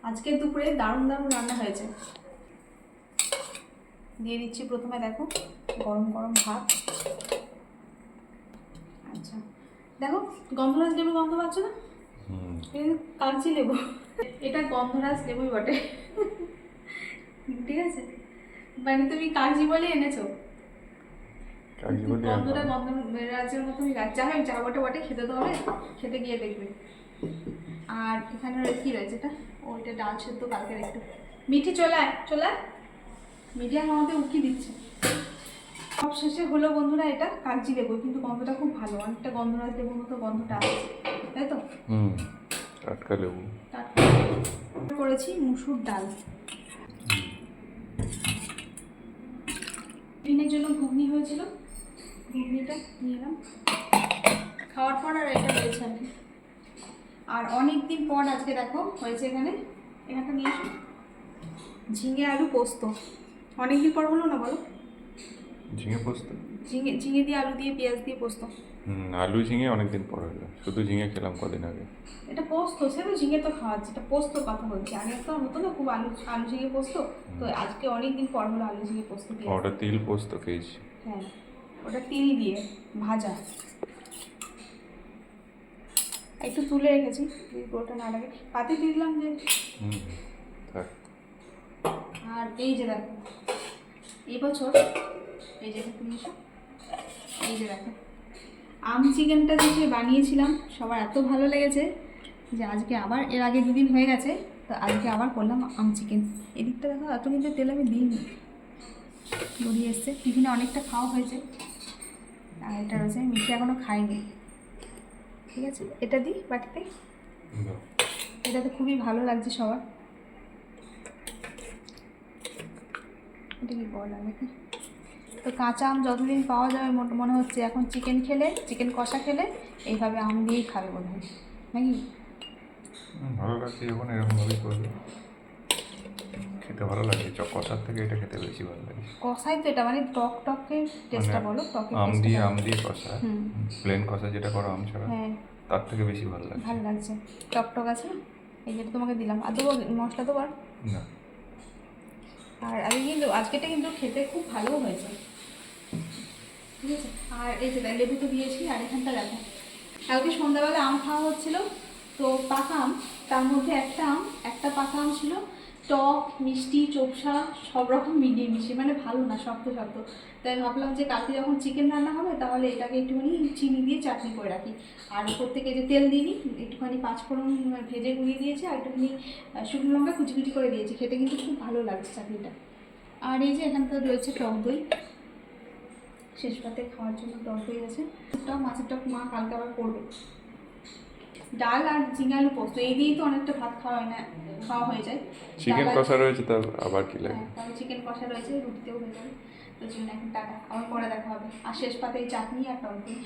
আজকে দুপুরে দারুণ দারুণ রান্না হয়েছে। দিয়ে দিচ্ছি প্রথমে, দেখো গরম গরম ভাত। আচ্ছা দেখো, গন্ধরাজ লেবু গন্ধ পাচ্ছ না? কাগজি লেবু, এটা গন্ধরাজ লেবুই বটে। ঠিক আছে, মানে তুমি কাগজি বলে এনেছো, গন্ধটা গন্ধরাজের মতনই লাগছে। যাই হোক, যা বটে বটে, খেতে তো হবে, খেতে গিয়ে দেখবে। আর এখানে কি রয়েছে, এটা ওইটা ডাল সেদ্ধ কালকের একটু। মিঠি চলে আয় চলে আয়, মিঠি আমাকে উকি দিচ্ছে। সব শেষে হলো বন্ধুরা, এটা কাগজি লেবু, কিন্তু গন্ধটা খুব ভালো, অনেকটা গন্ধরাজ লেবুর মতো গন্ধটা আছে, তাই তো? টাটকা লেবু। করেছি মুসুর ডাল। টিনের জন্য ঘুগনি হয়েছিল, ঘুগনিটা নিয়ে এলাম খাওয়ার পর। আর এটা রয়েছে আর কি। আর অনেকদিন পর আজকে দেখো হয়েছে এখানে, এখানটা নিয়ে এসো, ঝিঙে আলু পোস্ত। অনেকদিন পর হলো না বলো? ঝিঙে পোস্ত, ঝিঙে দিয়ে আলু দিয়ে পেঁয়াজ দিয়ে পোস্ত। আলু ঝিঙে অনেকদিন পর হলো, শুধু ঝিঙে খেলাম কদিন আগে। এটা পোস্ত, সে তো ঝিঙে তো খাওয়াচ্ছে, এটা পোস্ত কথা বলছি। আগে তো হতো না খুব আলু আলু ঝিঙে পোস্ত, তো আজকে অনেকদিন পর হলো আলু ঝিঙে পোস্ত। ওটা তিল পোস্ত খেয়েছি। হ্যাঁ, ওটা তিল দিয়ে ভাজা। একটু তুলে রেখেছি, পুরোটা না লাগে, পাতে দিলাম যে। আর এই যে দেখো, এবছর এই যে তুমি এসো, এই যে দেখো আম চিকেনটা যে বানিয়েছিলাম, সবার এত ভালো লেগেছে যে আজকে আবার, এর আগে দুদিন হয়ে গেছে, তো আজকে আবার করলাম আম চিকেন। এদিকটা দেখো, এত কিন্তু তেল আমি দিইনি, গড়িয়ে এসছে। টিফিনে অনেকটা খাওয়া হয়েছে। আর এটা রয়েছে, মিঠে এখনও খাইনি। ঠিক আছে, এটা দিই বাটিতে। এটা তো খুবই ভালো লাগছে সবার। এটা কি বলা নাকি? তো কাঁচা আম যতদিন পাওয়া যাবে মনে হচ্ছে, এখন চিকেন খেলে, চিকেন কষা খেলে এইভাবে আম দিয়েই খাবে মনে হয়, নাকি? ভালো লাগছে যখন এরকমভাবেই করবে, খেতে ভালো লাগে। কষার থেকে এটা খেতে বেশি ভালো লাগে। কষাই তো এটা, মানে টক টকের টেস্টটা বলো, টকের আম দিয়ে কষা, প্লেন কষা যেটা করো আম ছাড়া, হ্যাঁ তার থেকে বেশি ভালো লাগে। ভালো লাগছে, টক টক আছে না? এই যেটা তোমাকে দিলাম, আর দেবো মশলা দেবো না। আর আমি কিন্তু আজকেটা কিন্তু খেতে খুব ভালো হয়েছে, ঠিক আছে। আর এই যে লেবু তো দিয়েছি। আর এখানটা দেখো, কালকে সন্ধ্যাবেলা আম খাওয়া হচ্ছিল, তো পাকা আম, তার মধ্যে একটা পাকা আম ছিল টক মিষ্টি চোপসা সব রকম মিলিয়ে মিশিয়ে, মানে ভালো না, শক্ত শক্ত। তাই ভাবলাম যে কালকে যখন চিকেন রান্না হবে, তাহলে এটাকে একটুখানি চিনি দিয়ে চাটনি করে রাখি। আর উপর থেকে যে তেল দিইনি, একটুখানি পাঁচফোড়ন ভেজে গুঁড়িয়ে দিয়েছি, আর একটুখানি শুকনো লঙ্কা কুচি কুচি করে দিয়েছি। খেতে কিন্তু খুব ভালো লাগছে চাটনিটা। আর এই যে এখানটা রয়েছে টক দই, শেষ পাতে খাওয়ার জন্য টক দই আছে। মাছের টক মা কালকে আবার করবে। ডাল আর ঝিঙে আলু পোস্ত, এই দিয়েই তো অনেকটা ভাত খাওয়া হয়ে যায়। চিকেন কষা রয়েছে, তার আবার কি লাগে? চিকেন কষা রয়েছে, রুটিতেও হয়ে যাবে। তো জন্য এখন টাটা, আবার পরে দেখা হবে। আর শেষ পাতে চাটনি আর টক দই।